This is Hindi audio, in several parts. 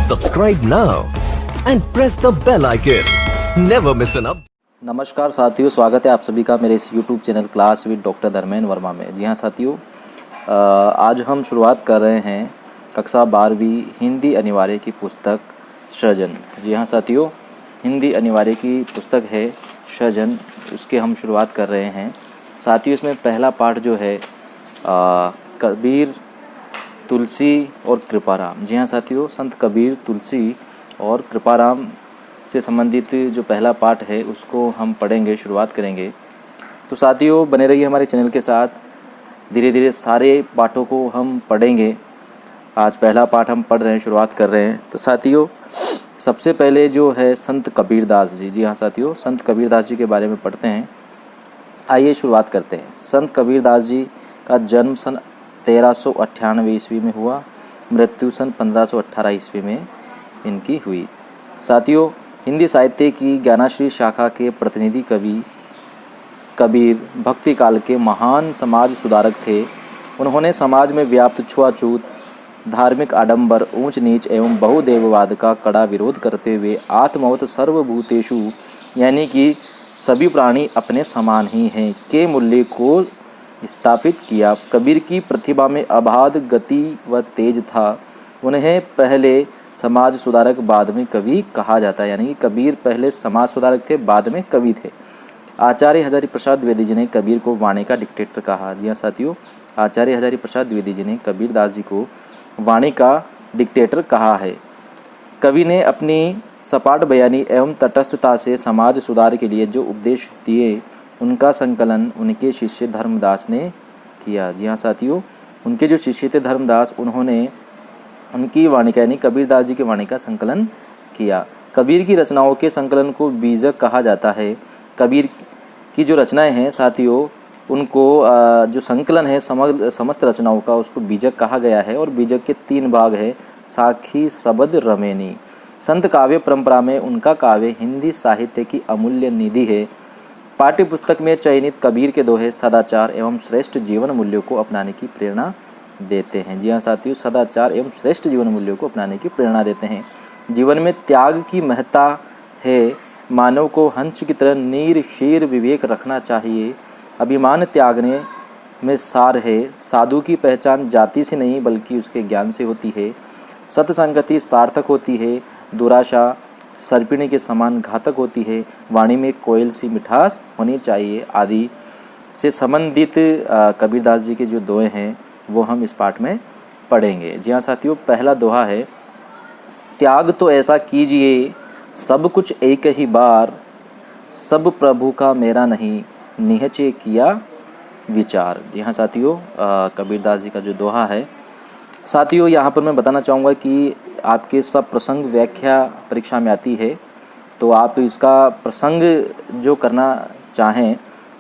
Subscribe now and press the bell icon. Never miss an up. नमस्कार साथियों, स्वागत है आप सभी का मेरे इस YouTube channel class with doctor Dharmendra Verma में। जी हाँ साथियों, आज हम शुरुआत कर रहे हैं कक्षा 12वीं हिंदी अनिवार्य की पुस्तक सृजन। जी हाँ साथियों, हिंदी अनिवार्य की पुस्तक है सृजन, उसके हम शुरुआत कर रहे हैं। साथियों, इसमें पहला पाठ जो है कबीर, तुलसी और कृपाराम। जी हाँ साथियों, संत कबीर, तुलसी और कृपाराम से संबंधित जो पहला पाठ है उसको हम पढ़ेंगे, शुरुआत करेंगे। तो साथियों बने रहिए हमारे चैनल के साथ, धीरे धीरे सारे पाठों को हम पढ़ेंगे। आज पहला पाठ हम पढ़ रहे हैं, शुरुआत कर रहे हैं। तो साथियों सबसे पहले जो है संत कबीरदास जी। जी हाँ साथियों, संत कबीरदास जी के बारे में पढ़ते हैं। आइए शुरुआत करते हैं। संत कबीरदास जी का जन्म सन 1398 ईस्वी में हुआ, मृत्यु सन 1518 ईस्वी में इनकी हुई। साथियों, हिंदी साहित्य की ज्ञानाश्री शाखा के प्रतिनिधि कवि कबीर भक्ति काल के महान समाज सुधारक थे। उन्होंने समाज में व्याप्त छुआछूत, धार्मिक आडंबर, ऊंच नीच एवं बहुदेववाद का कड़ा विरोध करते हुए आत्मवत सर्वभूतेषु यानी कि सभी प्राणी अपने समान ही हैं के मूल्य को स्थापित किया। कबीर की प्रतिभा में अबाध गति व तेज था। उन्हें पहले समाज सुधारक बाद में कवि कहा जाता है, यानी कि कबीर पहले समाज सुधारक थे, बाद में कवि थे। आचार्य हजारी प्रसाद द्विवेदी जी ने कबीर को वाणी का डिक्टेटर कहा। जी हाँ साथियों, आचार्य हजारी प्रसाद द्विवेदी जी ने कबीरदास जी को वाणी का डिक्टेटर कहा है। कवि ने अपनी सपाट बयानी एवं तटस्थता से समाज सुधार के लिए जो उपदेश दिए, उनका संकलन उनके शिष्य धर्मदास ने किया। जी हाँ साथियों, उनके जो शिष्य थे धर्मदास, उन्होंने उनकी वाणी का यानी कबीरदास जी की वाणी का संकलन किया। कबीर की रचनाओं के संकलन को बीजक कहा जाता है। कबीर की जो रचनाएं हैं साथियों, उनको जो संकलन है समस्त रचनाओं का, उसको बीजक कहा गया है। और बीजक के 3 भाग है, साखी, सबद, रमेनी। संत काव्य परंपरा में उनका काव्य हिंदी साहित्य की अमूल्य निधि है। पाठ्य पुस्तक में चयनित कबीर के दोहे सदाचार एवं श्रेष्ठ जीवन मूल्यों को अपनाने की प्रेरणा देते हैं। जी हाँ साथियों, सदाचार एवं श्रेष्ठ जीवन मूल्यों को अपनाने की प्रेरणा देते हैं। जीवन में त्याग की महत्ता है। मानव को हंस की तरह नीर शीर विवेक रखना चाहिए। अभिमान त्यागने में सार है। साधु की पहचान जाति से नहीं बल्कि उसके ज्ञान से होती है। सत्संगति सार्थक होती है। दुराशा सर्पिणी के समान घातक होती है। वाणी में कोयल सी मिठास होनी चाहिए आदि से संबंधित कबीरदास जी के जो दोहे हैं वो हम इस पाठ में पढ़ेंगे। जी हाँ साथियों, पहला दोहा है, त्याग तो ऐसा कीजिए सब कुछ एक ही बार, सब प्रभु का मेरा नहीं निहचे किया विचार। जी हाँ साथियों, कबीरदास जी का जो दोहा है। साथियों यहाँ पर मैं बताना चाहूँगा कि आपके सब प्रसंग व्याख्या परीक्षा में आती है, तो आप इसका प्रसंग जो करना चाहें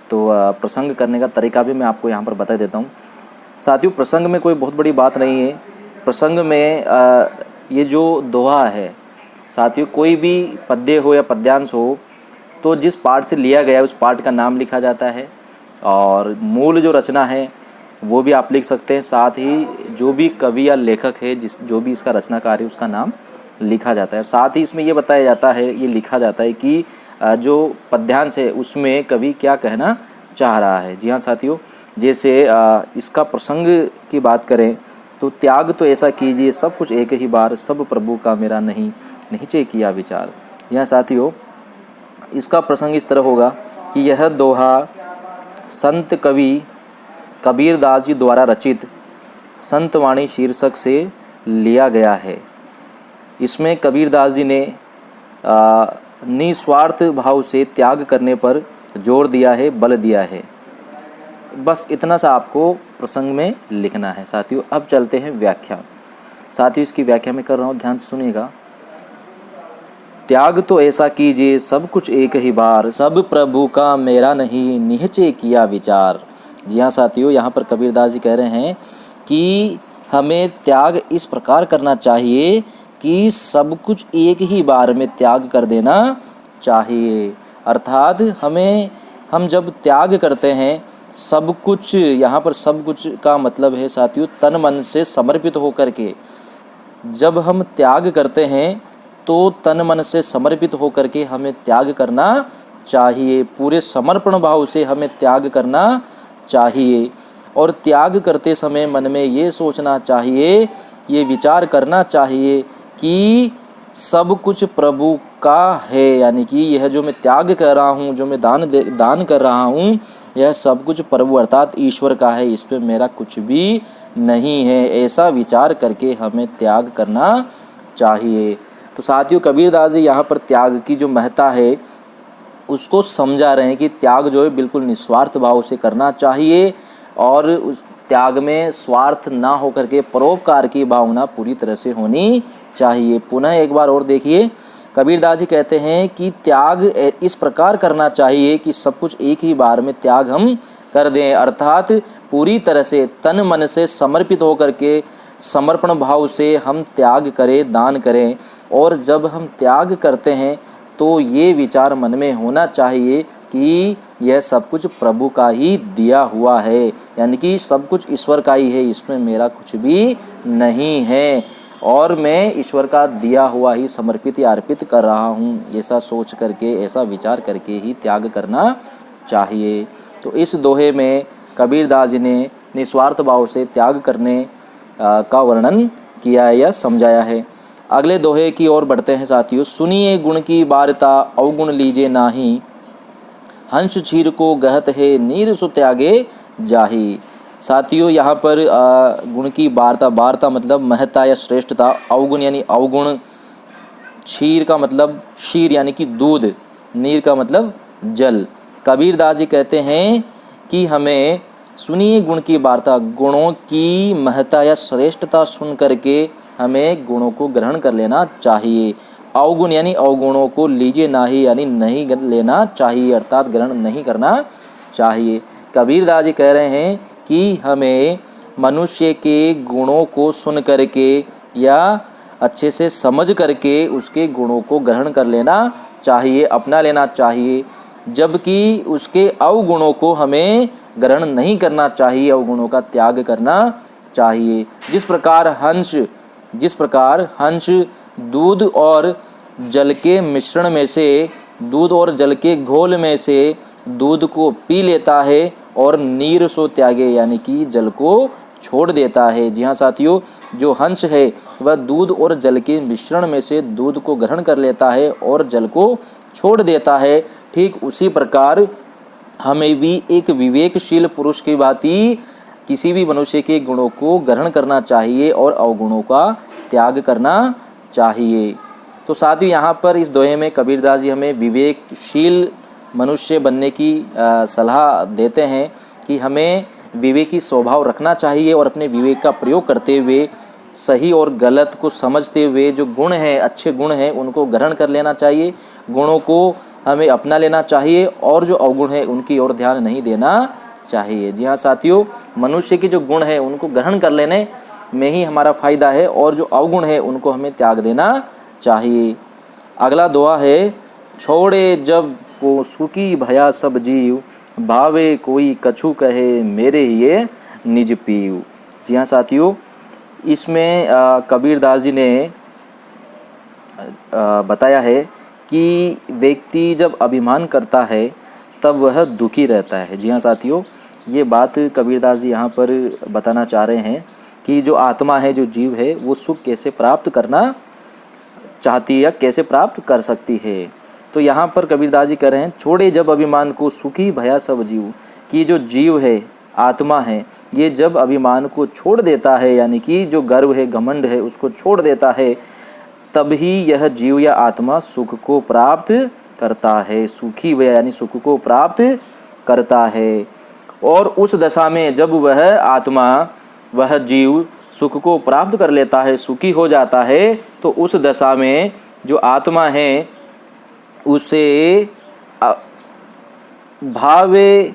तो प्रसंग करने का तरीका भी मैं आपको यहाँ पर बता देता हूँ। साथियों प्रसंग में कोई बहुत बड़ी बात नहीं है। प्रसंग में ये जो दोहा है साथियों, कोई भी पद्य हो या पद्यांश हो तो जिस पाठ से लिया गया है उस पाठ का नाम लिखा जाता है, और मूल जो रचना है वो भी आप लिख सकते हैं। साथ ही जो भी कवि या लेखक है, जो भी इसका रचनाकार है, उसका नाम लिखा जाता है। साथ ही इसमें ये बताया जाता है, ये लिखा जाता है कि जो पद्यांश है उसमें कवि क्या कहना चाह रहा है। जी हाँ साथियों, जैसे इसका प्रसंग की बात करें तो त्याग तो ऐसा कीजिए सब कुछ एक ही बार, सब प्रभु का मेरा नहीं निहचे किया विचार। यहाँ साथियों इसका प्रसंग इस तरह होगा कि यह दोहा संत कवि कबीरदास जी द्वारा रचित संतवाणी शीर्षक से लिया गया है। इसमें कबीरदास जी ने निस्वार्थ भाव से त्याग करने पर जोर दिया है, बल दिया है। बस इतना सा आपको प्रसंग में लिखना है। साथियों अब चलते हैं व्याख्या। साथियों इसकी व्याख्या में कर रहा हूँ, ध्यान से सुनिएगा। त्याग तो ऐसा कीजिए सब कुछ एक ही बार, सब प्रभु का मेरा नहीं निहचे किया विचार। जी हाँ साथियों, यहाँ पर कबीरदास जी कह रहे हैं कि हमें त्याग इस प्रकार करना चाहिए कि सब कुछ एक ही बार में त्याग कर देना चाहिए। अर्थात हम जब त्याग करते हैं सब कुछ, यहाँ पर सब कुछ का मतलब है साथियों तन मन से समर्पित होकर के, जब हम त्याग करते हैं तो तन मन से समर्पित होकर के हमें त्याग करना चाहिए, पूरे समर्पण भाव से हमें त्याग करना चाहिए। और त्याग करते समय मन में ये सोचना चाहिए, ये विचार करना चाहिए कि सब कुछ प्रभु का है, यानी कि यह जो मैं त्याग कर रहा हूँ, जो मैं दान कर रहा हूँ, यह सब कुछ प्रभु अर्थात ईश्वर का है, इस पे मेरा कुछ भी नहीं है। ऐसा विचार करके हमें त्याग करना चाहिए। तो साथियों, कबीरदास जी यहाँ पर त्याग की जो महत्ता है उसको समझा रहे हैं कि त्याग जो है बिल्कुल निस्वार्थ भाव से करना चाहिए और उस त्याग में स्वार्थ ना होकर के परोपकार की भावना पूरी तरह से होनी चाहिए। पुनः एक बार और देखिए, कबीरदास जी कहते हैं कि त्याग इस प्रकार करना चाहिए कि सब कुछ एक ही बार में त्याग हम कर दें, अर्थात पूरी तरह से तन मन से समर्पित होकर के समर्पण भाव से हम त्याग करें, दान करें। और जब हम त्याग करते हैं तो ये विचार मन में होना चाहिए कि यह सब कुछ प्रभु का ही दिया हुआ है, यानी कि सब कुछ ईश्वर का ही है, इसमें मेरा कुछ भी नहीं है और मैं ईश्वर का दिया हुआ ही समर्पित या अर्पित कर रहा हूँ। ऐसा सोच करके, ऐसा विचार करके ही त्याग करना चाहिए। तो इस दोहे में कबीरदास जी ने निस्वार्थ भाव से त्याग करने का वर्णन किया है या समझाया है। अगले दोहे की ओर बढ़ते हैं साथियों। सुनिए गुण की बारता अवगुण लीजे नाही, हंस क्षीर को गहत है नीर सु त्यागे जाही। साथियों, यहाँ पर गुण की वार्ता मतलब महत्ता या श्रेष्ठता, अवगुण यानी अवगुण, क्षीर का मतलब क्षीर यानी कि दूध, नीर का मतलब जल। कबीरदास जी कहते हैं कि हमें सुनिए गुण की वार्ता, गुणों की महत्ता या श्रेष्ठता सुन करके हमें गुणों को ग्रहण कर लेना चाहिए। अवगुण यानी अवगुणों को लीजिए नाही यानी नहीं लेना चाहिए, अर्थात ग्रहण नहीं करना चाहिए। कबीरदास जी कह रहे हैं कि हमें मनुष्य के गुणों को सुन करके या अच्छे से समझ करके उसके गुणों को ग्रहण कर लेना चाहिए, अपना लेना चाहिए, जबकि उसके अवगुणों को हमें ग्रहण नहीं करना चाहिए, अवगुणों का त्याग करना चाहिए। जिस प्रकार हंस दूध और जल के मिश्रण में से, दूध और जल के घोल में से दूध को पी लेता है और नीर सो त्यागे यानी कि जल को छोड़ देता है। जी हाँ साथियों, जो हंस है वह दूध और जल के मिश्रण में से दूध को ग्रहण कर लेता है और जल को छोड़ देता है। ठीक उसी प्रकार हमें भी एक विवेकशील पुरुष की भांति किसी भी मनुष्य के गुणों को ग्रहण करना चाहिए और अवगुणों का त्याग करना चाहिए। तो साथियों, यहाँ पर इस दोहे में कबीरदास जी हमें विवेकशील मनुष्य बनने की सलाह देते हैं कि हमें विवेकी स्वभाव रखना चाहिए और अपने विवेक का प्रयोग करते हुए सही और गलत को समझते हुए जो गुण हैं, अच्छे गुण हैं, उनको ग्रहण कर लेना चाहिए, गुणों को हमें अपना लेना चाहिए और जो अवगुण है उनकी ओर ध्यान नहीं देना चाहिए। जी हाँ साथियों, मनुष्य के जो गुण है उनको ग्रहण कर लेने में ही हमारा फ़ायदा है और जो अवगुण है उनको हमें त्याग देना चाहिए। अगला दुआ है, छोड़े जब को सुखी भया सब जीव, भावे कोई कछु कहे मेरे ये निज पीव। जी हाँ साथियों, इसमें कबीरदास जी ने बताया है कि व्यक्ति जब अभिमान करता है तब वह दुखी रहता है। जी हाँ साथियों, ये बात कबीरदास जी यहाँ पर बताना चाह रहे हैं कि जो आत्मा है, जो जीव है, वो सुख कैसे प्राप्त करना चाहती है या कैसे प्राप्त कर सकती है। तो यहाँ पर कबीरदास जी कह रहे हैं, छोड़े जब अभिमान को सुखी भया सब जीव, कि जो जीव है, आत्मा है, ये जब अभिमान को छोड़ देता है यानी कि जो गर्व है, घमंड है, उसको छोड़ देता है, तभी यह जीव या आत्मा सुख को प्राप्त करता है। सुखी भया यानी सुख को प्राप्त करता है। और उस दशा में जब वह आत्मा, वह जीव सुख को प्राप्त कर लेता है, सुखी हो जाता है, तो उस दशा में जो आत्मा है उसे भावे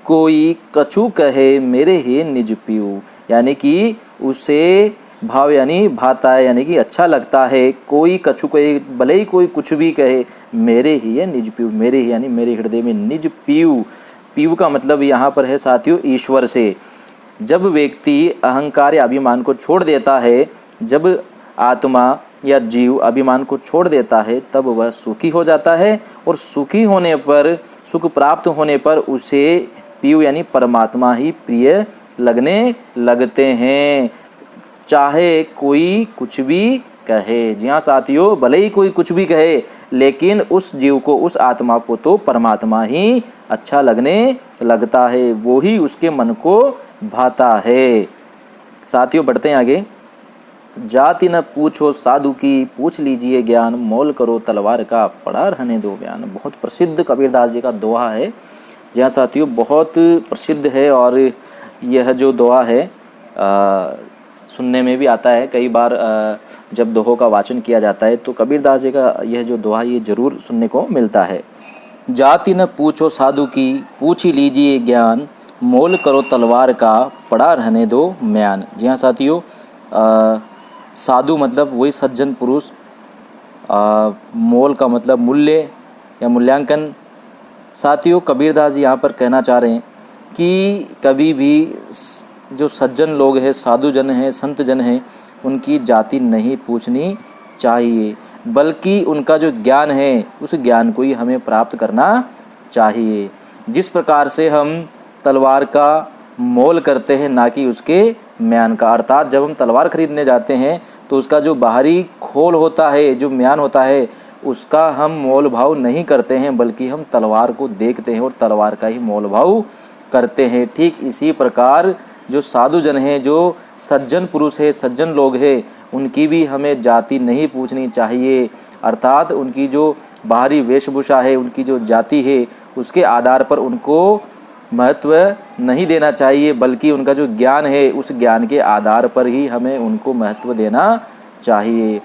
कोई कछु कहे मेरे ही निज पीऊ, यानी कि उसे भाव यानी भाता है यानी कि अच्छा लगता है, कोई कछु कहे, भले ही कोई कुछ भी कहे, मेरे ही है निज पीऊ, मेरे ही यानी मेरे हृदय में निज पीऊ। पीऊ का मतलब यहाँ पर है साथियों ईश्वर से। जब व्यक्ति अहंकार या अभिमान को छोड़ देता है, जब आत्मा या जीव अभिमान को छोड़ देता है तब वह सुखी हो जाता है, और सुखी होने पर, सुख प्राप्त होने पर उसे पीयू यानी परमात्मा ही प्रिय लगने लगते हैं, चाहे कोई कुछ भी कहे। जी हाँ साथियों, भले ही कोई कुछ भी कहे लेकिन उस जीव को, उस आत्मा को तो परमात्मा ही अच्छा लगने लगता है, वो ही उसके मन को भाता है। साथियों बढ़ते हैं आगे। जाति न पूछो साधु की, पूछ लीजिए ज्ञान, मोल करो तलवार का, पढ़ा रहने दो बयान। बहुत प्रसिद्ध कबीरदास जी का दोहा है। जी हाँ साथियों, बहुत प्रसिद्ध है, और यह जो दोहा है सुनने में भी आता है। कई बार जब दोहों का वाचन किया जाता है तो कबीरदास जी का यह जो दोहा ये जरूर सुनने को मिलता है। जाति न पूछो साधु की, पूछ ही लीजिए ज्ञान, मोल करो तलवार का, पड़ा रहने दो म्यान। जी हाँ साथियों, साधु मतलब वही सज्जन पुरुष, मोल का मतलब मूल्य या मूल्यांकन। साथियों कबीरदास जी यहाँ पर कहना चाह रहे हैं कि कभी भी जो सज्जन लोग हैं, साधु जन हैं, संत जन हैं, उनकी जाति नहीं पूछनी चाहिए, बल्कि उनका जो ज्ञान है उस ज्ञान को ही हमें प्राप्त करना चाहिए। जिस प्रकार से हम तलवार का मोल करते हैं ना कि उसके म्यान का, अर्थात जब हम तलवार खरीदने जाते हैं तो उसका जो बाहरी खोल होता है, जो म्यान होता है, उसका हम मोल भाव नहीं करते हैं, बल्कि हम तलवार को देखते हैं और तलवार का ही मोल भाव करते हैं। ठीक इसी प्रकार जो साधु जन हैं, जो सज्जन पुरुष है, सज्जन लोग हैं, उनकी भी हमें जाति नहीं पूछनी चाहिए, अर्थात उनकी जो बाहरी वेशभूषा है, उनकी जो जाति है, उसके आधार पर उनको महत्व नहीं देना चाहिए, बल्कि उनका जो ज्ञान है उस ज्ञान के आधार पर ही हमें उनको महत्व देना चाहिए।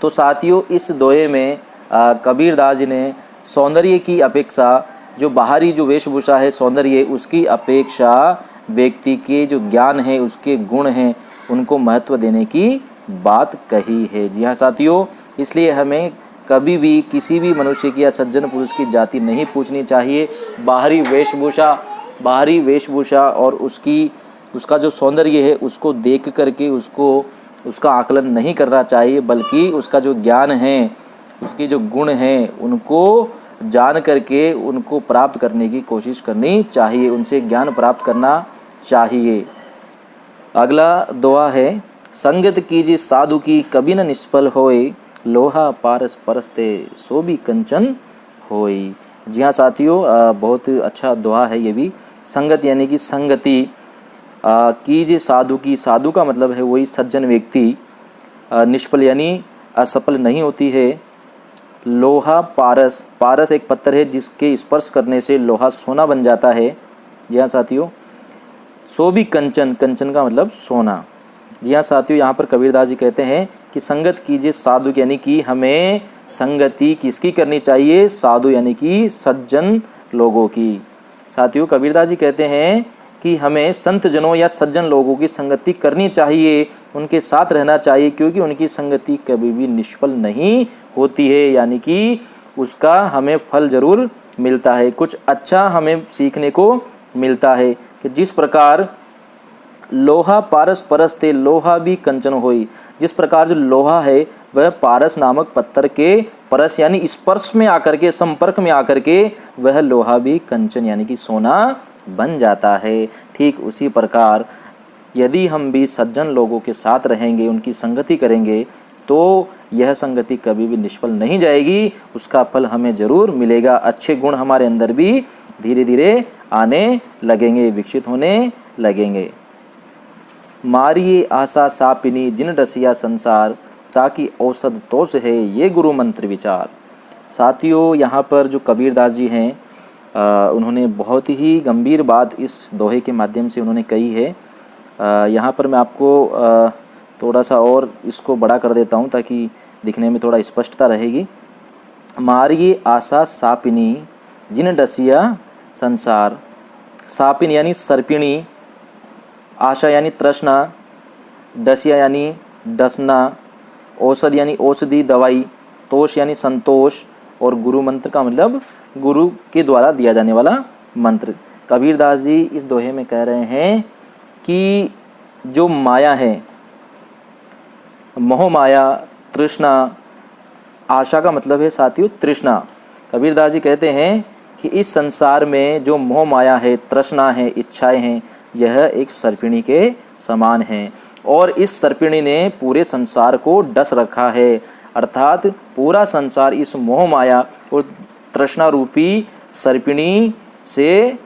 तो साथियों इस दोहे में कबीरदास जी ने सौंदर्य की अपेक्षा, जो बाहरी जो वेशभूषा है सौंदर्य, उसकी अपेक्षा व्यक्ति के जो ज्ञान है, उसके गुण हैं, उनको महत्व देने की बात कही है। जी हाँ साथियों, इसलिए हमें कभी भी किसी भी मनुष्य की या सज्जन पुरुष की जाति नहीं पूछनी चाहिए। बाहरी वेशभूषा और उसका जो सौंदर्य है उसको देख करके उसका आकलन नहीं करना चाहिए, बल्कि उसका जो ज्ञान है, उसके जो गुण हैं, उनको जान करके उनको प्राप्त करने की कोशिश करनी चाहिए, उनसे ज्ञान प्राप्त करना चाहिए। अगला दोहा है, संगत कीजिए साधु की, कभी न निष्फल होए, लोहा पारस परस्ते सो भी कंचन होई। जी हाँ साथियों, बहुत अच्छा दोहा है ये भी। संगत यानी कि संगति कीजिए साधु की, साधु का मतलब है वही सज्जन व्यक्ति, निष्फल यानी असफल नहीं होती है। लोहा पारस, पारस एक पत्थर है जिसके स्पर्श करने से लोहा सोना बन जाता है। जी हाँ साथियों, सो भी कंचन, कंचन का मतलब सोना। जी हाँ साथियों, यहाँ पर कबीरदास जी कहते हैं कि संगत कीजिए साधु, यानी कि हमें संगति किसकी करनी चाहिए? साधु यानी कि सज्जन लोगों की। साथियों कबीरदास जी कहते हैं कि हमें संत जनों या सज्जन लोगों की संगति करनी चाहिए, उनके साथ रहना चाहिए, क्योंकि उनकी संगति कभी भी निष्फल नहीं होती है, यानी कि उसका हमें फल जरूर मिलता है, कुछ अच्छा हमें सीखने को मिलता है। कि जिस प्रकार लोहा पारस परस्ते, लोहा भी कंचन होई, जिस प्रकार जो लोहा है वह पारस नामक पत्थर के परस यानी स्पर्श में आकर के, संपर्क में आकर के वह लोहा भी कंचन यानी कि सोना बन जाता है। ठीक उसी प्रकार यदि हम भी सज्जन लोगों के साथ रहेंगे, उनकी संगति करेंगे, तो यह संगति कभी भी निष्फल नहीं जाएगी, उसका फल हमें ज़रूर मिलेगा। अच्छे गुण हमारे अंदर भी धीरे धीरे आने लगेंगे, विकसित होने लगेंगे। मारिए आशा सापिनी जिन रसिया संसार, ताकि औसत तोष है ये गुरु मंत्र विचार। साथियों यहाँ पर जो कबीरदास जी हैं उन्होंने बहुत ही गंभीर बात इस दोहे के माध्यम से उन्होंने कही है। यहाँ पर मैं आपको थोड़ा सा और इसको बड़ा कर देता हूँ ताकि दिखने में थोड़ा स्पष्टता रहेगी। मारिए आशा सापिनी जिन डसिया संसार, सापिन यानी सर्पिणी, आशा यानी तृष्णा, डसिया यानी डसना, औषध यानी औषधि दवाई, तोष यानी संतोष, और गुरु मंत्र का मतलब गुरु के द्वारा दिया जाने वाला मंत्र। कबीरदास जी इस दोहे में कह रहे हैं कि जो माया है, मोह माया तृष्णा, आशा का मतलब है साथियों तृष्णा। कबीरदास जी कहते हैं कि इस संसार में जो मोह माया है, तृष्णा है, इच्छाएं हैं, यह एक सर्पिणी के समान हैं और इस सर्पिणी ने पूरे संसार को डस रखा है। अर्थात पूरा संसार इस मोह माया और तृष्णा रूपी सर्पिणी से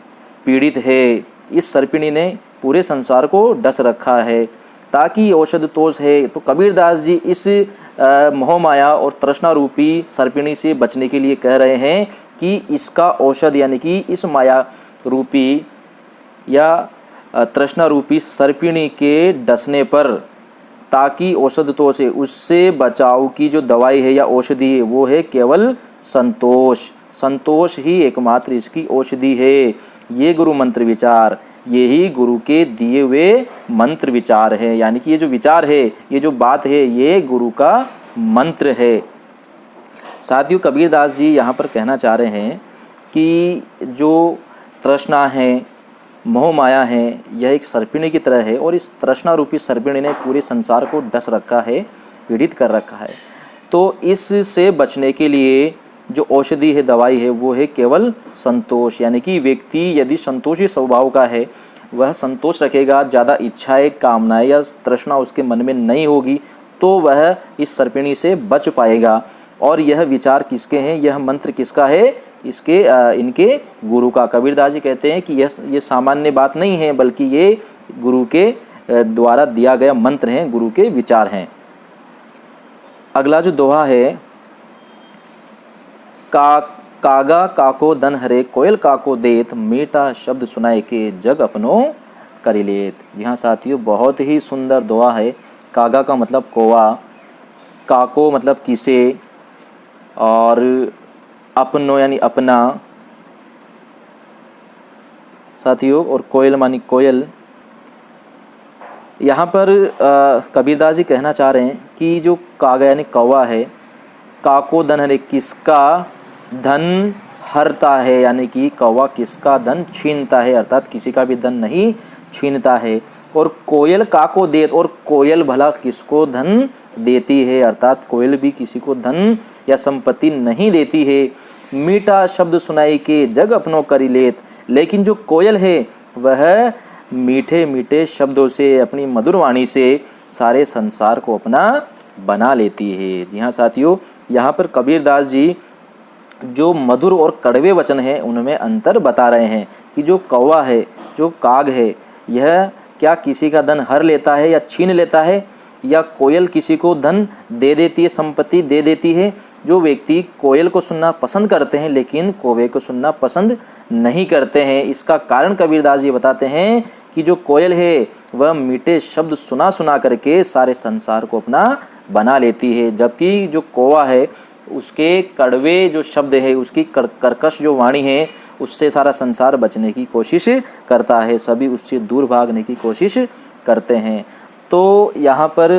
पीड़ित है। इस सर्पिणी ने पूरे संसार को डस रखा है। ताकि औषध तोष है, तो कबीरदास जी इस मोह माया और तृष्णा रूपी सर्पिणी से बचने के लिए कह रहे हैं कि इसका औषध यानी कि इस माया रूपी या तृष्णा रूपी सर्पिणी के डसने पर, ताकि औषध तो से उससे बचाव की जो दवाई है या औषधि है वो है केवल संतोष। संतोष ही एकमात्र इसकी औषधि है। ये गुरु मंत्र विचार, यही गुरु के दिए हुए मंत्र विचार है। यानी कि ये जो विचार है, ये जो बात है, ये गुरु का मंत्र है। साथियों कबीरदास जी यहाँ पर कहना चाह रहे हैं कि जो तृष्णा है, मोह माया है, यह एक सर्पिणी की तरह है और इस तृष्णा रूपी सर्पिणी ने पूरे संसार को डस रखा है, पीड़ित कर रखा है। तो इससे बचने के लिए जो औषधि है, दवाई है, वो है केवल संतोष। यानी कि व्यक्ति यदि संतोषी स्वभाव का है, वह संतोष रखेगा, ज़्यादा इच्छाएं, कामनाएं या तृष्णा उसके मन में नहीं होगी, तो वह इस सर्पिणी से बच पाएगा। और यह विचार किसके हैं, यह मंत्र किसका है, इसके इनके गुरु का। कबीरदास जी कहते हैं कि ये सामान्य बात नहीं है, बल्कि ये गुरु के द्वारा दिया गया मंत्र हैं, गुरु के विचार हैं। अगला जो दोहा है, कागा काको दन हरे कोयल काको देत, मीठा शब्द सुनाए के जग अपनो करि लेत। जी हाँ साथियों, बहुत ही सुंदर दोहा है। कागा का मतलब कौवा, काको मतलब किसे, और अपनो यानी अपना साथियों, और कोयल मानी कोयल। यहाँ पर कबीरदास जी कहना चाह रहे हैं कि जो कागा यानी कौवा है, काको धन हरे, किसका धन हरता है, यानी कि कौवा किसका धन छीनता है, अर्थात किसी का भी धन नहीं छीनता है। और कोयल काको देत, और कोयल भला किसको धन देती है, अर्थात कोयल भी किसी को धन या संपत्ति नहीं देती है। मीठा शब्द सुनाई के जग अपनो करि लेत, लेकिन जो कोयल है वह मीठे मीठे शब्दों से, अपनी मधुर वाणी से सारे संसार को अपना बना लेती है। जी हाँ साथियों, यहाँ पर कबीरदास जी जो मधुर और कड़वे वचन हैं उनमें अंतर बता रहे हैं कि जो कौवा है, जो काग है, यह क्या किसी का धन हर लेता है या छीन लेता है, या कोयल किसी को धन दे देती है, संपत्ति दे देती है। जो व्यक्ति कोयल को सुनना पसंद करते हैं लेकिन कौवे को सुनना पसंद नहीं करते हैं, इसका कारण कबीरदास जी बताते हैं कि जो कोयल है वह मीठे शब्द सुना सुना करके सारे संसार को अपना बना लेती है, जबकि जो कौवा है उसके कड़वे जो शब्द है, उसकी कर्कश जो वाणी है, उससे सारा संसार बचने की कोशिश करता है, सभी उससे दूर भागने की कोशिश करते हैं। तो यहाँ पर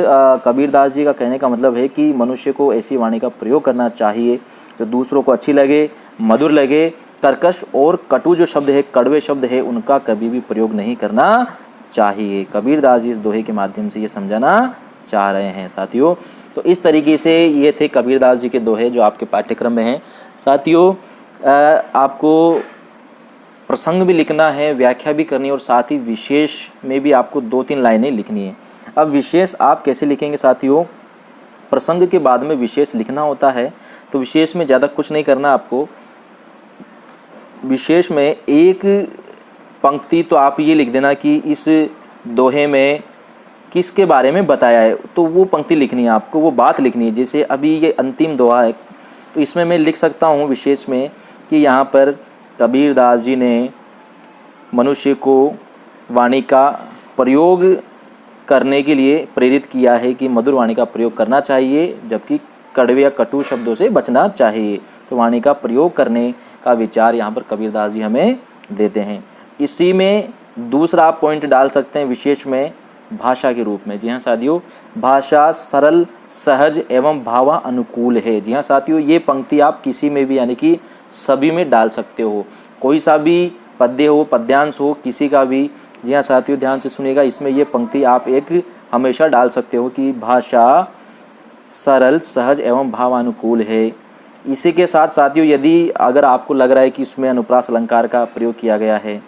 कबीरदास जी का कहने का मतलब है कि मनुष्य को ऐसी वाणी का प्रयोग करना चाहिए जो दूसरों को अच्छी लगे, मधुर लगे। कर्कश और कटु जो शब्द है, कड़वे शब्द है, उनका कभी भी प्रयोग नहीं करना चाहिए। कबीरदास जी इस दोहे के माध्यम से ये समझाना चाह रहे हैं साथियों। तो इस तरीके से ये थे कबीरदास जी के दोहे जो आपके पाठ्यक्रम में हैं। साथियों आपको प्रसंग भी लिखना है, व्याख्या भी करनी है, और साथ ही विशेष में भी आपको 2-3 लाइनें लिखनी है। अब विशेष आप कैसे लिखेंगे साथियों, प्रसंग के बाद में विशेष लिखना होता है, तो विशेष में ज़्यादा कुछ नहीं करना आपको। विशेष में एक पंक्ति तो आप ये लिख देना कि इस दोहे में किसके बारे में बताया है, तो वो पंक्ति लिखनी है आपको, वो बात लिखनी है। जैसे अभी ये अंतिम दोहा है, तो इसमें मैं लिख सकता हूँ विशेष में कि यहाँ पर कबीरदास जी ने मनुष्य को वाणी का प्रयोग करने के लिए प्रेरित किया है कि मधुर वाणी का प्रयोग करना चाहिए, जबकि कड़वे या कटु शब्दों से बचना चाहिए। तो वाणी का प्रयोग करने का विचार यहाँ पर कबीरदास जी हमें देते हैं। इसी में दूसरा आप पॉइंट डाल सकते हैं विशेष में, भाषा के रूप में। जी हाँ साथियों, भाषा सरल, सहज एवं भावा अनुकूल है। जी हाँ साथियों, ये पंक्ति आप किसी में भी यानी कि सभी में डाल सकते हो, कोई सा भी पद्य हो, पद्यांश हो, किसी का भी। जी हाँ साथियों, ध्यान से सुनिएगा, इसमें ये पंक्ति आप एक हमेशा डाल सकते हो कि भाषा सरल, सहज एवं भावानुकूल है। इसी के साथ साथियों, यदि अगर आपको लग रहा है कि इसमें अनुप्रास अलंकार का प्रयोग किया गया है,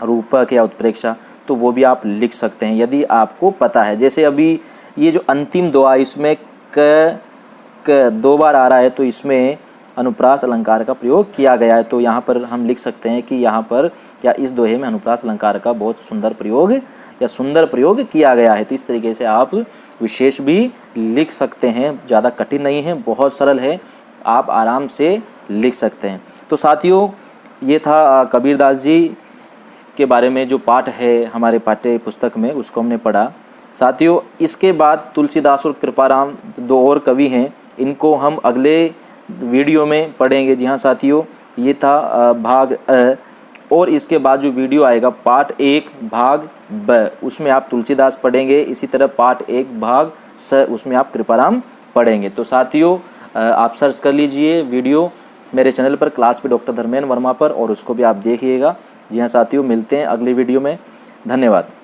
रूपक या उत्प्रेक्षा, तो वो भी आप लिख सकते हैं यदि आपको पता है। जैसे अभी ये जो अंतिम दोहा, इसमें क 2 बार आ रहा है, तो इसमें अनुप्रास अलंकार का प्रयोग किया गया है। तो यहाँ पर हम लिख सकते हैं कि यहाँ पर या इस दोहे में अनुप्रास अलंकार का बहुत सुंदर प्रयोग किया गया है। तो इस तरीके से आप विशेष भी लिख सकते हैं, ज़्यादा कठिन नहीं है, बहुत सरल है, आप आराम से लिख सकते हैं। तो साथियों, ये था कबीरदास जी के बारे में जो पाठ है हमारे पाठ्य पुस्तक में, उसको हमने पढ़ा। साथियों, इसके बाद तुलसीदास और कृपाराम 2 और कवि हैं, इनको हम अगले वीडियो में पढ़ेंगे। जी हाँ साथियों, ये था भाग अ, और इसके बाद जो वीडियो आएगा पार्ट 1 भाग ब, उसमें आप तुलसीदास पढ़ेंगे। इसी तरह पार्ट 1 भाग स, उसमें आप कृपाराम पढ़ेंगे। तो साथियों, आप सर्च कर लीजिए वीडियो मेरे चैनल पर class with doctor Dharmendra Verma पर, और उसको भी आप देखिएगा। जी हाँ साथियों, मिलते हैं अगली वीडियो में। धन्यवाद।